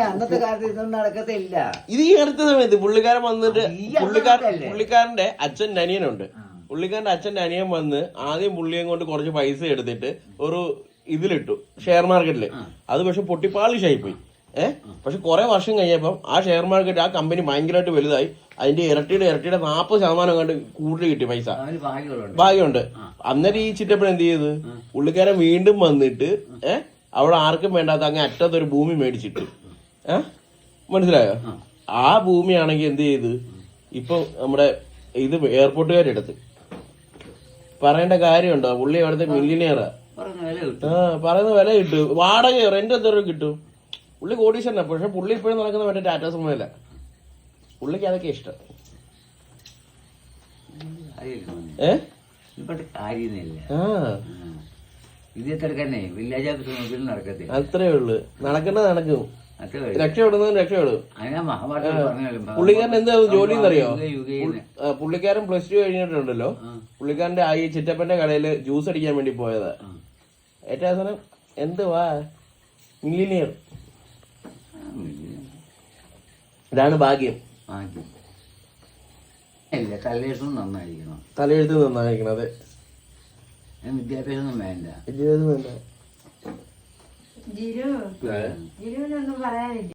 അന്നത്തെ കാലത്ത് ഇതൊന്നും നടക്കത്തില്ല. ഇത് ഈ അടുത്ത സമയത്ത് പുള്ളിക്കാരൻ വന്നിട്ട് പുള്ളിക്കാരന്റെ അച്ഛൻ്റെ അനിയനുണ്ട്. പുള്ളിക്കാരന്റെ അച്ഛൻ്റെ അനിയൻ വന്ന് ആദ്യം പുള്ളിയെ കൊണ്ട് കുറച്ച് പൈസ എടുത്തിട്ട് ഒരു ഇതിലിട്ടു ഷെയർ മാർക്കറ്റില്. അത് പക്ഷെ പൊട്ടിപ്പാളിഷായി പോയി. പക്ഷെ കുറെ വർഷം കഴിഞ്ഞപ്പം ആ ഷെയർ മാർക്കറ്റ് ആ കമ്പനി ഭയങ്കരമായിട്ട് വലുതായി. അതിന്റെ ഇരട്ടിയുടെ 40% കണ്ട് കൂടുതൽ കിട്ടി പൈസ. ഭാഗ്യമുണ്ട്. അന്നേരം ഈ ചിറ്റപ്പൻ എന്ത് ചെയ്ത് പുള്ളിക്കാരൻ വീണ്ടും വന്നിട്ട് അവിടെ ആർക്കും വേണ്ടാത്ത അങ്ങ് അറ്റത്തൊരു ഭൂമി മേടിച്ചിട്ട് മനസ്സിലായോ? ആ ഭൂമിയാണെങ്കിൽ എന്ത് ചെയ്ത് ഇപ്പൊ നമ്മുടെ ഇത് എയർപോർട്ടുകാരെടുത്ത് പറയേണ്ട കാര്യമുണ്ടോ? പുള്ളി അവിടുത്തെ മില്യനിയറാ. പറയുന്ന വില കിട്ടും. വാടകയോ റെന്റ് എത്ര രൂപ കിട്ടും? പുള്ളി കോടീശ്വരനാ. പക്ഷെ പുള്ളി ഇപ്പോഴും നടക്കുന്ന മറ്റേ ടാറ്റാ സുമോയില. പുള്ളിക്ക് അതൊക്കെ ഇഷ്ടം. അത്രേ ഉള്ളു. നടക്കേണ്ടത് നടക്കും. രക്ഷപ്പെടുന്നതും രക്ഷപ്പെടും. പുള്ളിക്കാരൻ എന്താ ജോലി എന്നറിയോ? പുള്ളിക്കാരൻ +2 കഴിഞ്ഞിട്ടുണ്ടല്ലോ. പുള്ളിക്കാരന്റെ ഈ ചിറ്റപ്പന്റെ കടയില് ജ്യൂസ് അടിക്കാൻ വേണ്ടി പോയതാ. ഏറ്റവും അവസാനം എന്തുവാ മില്ലിനിയർ. ഇതാണ് ഭാഗ്യം. തലയെഴുത്ത് നന്നായിരിക്കണം. തലയെഴുത്ത് നന്നായിരിക്കണം. അതെ, വിദ്യാഭ്യാസം വേണ്ട. വിദ്യാഭ്യാസം വേണ്ട. ജിരുവിനൊന്നും പറയാനില്ല.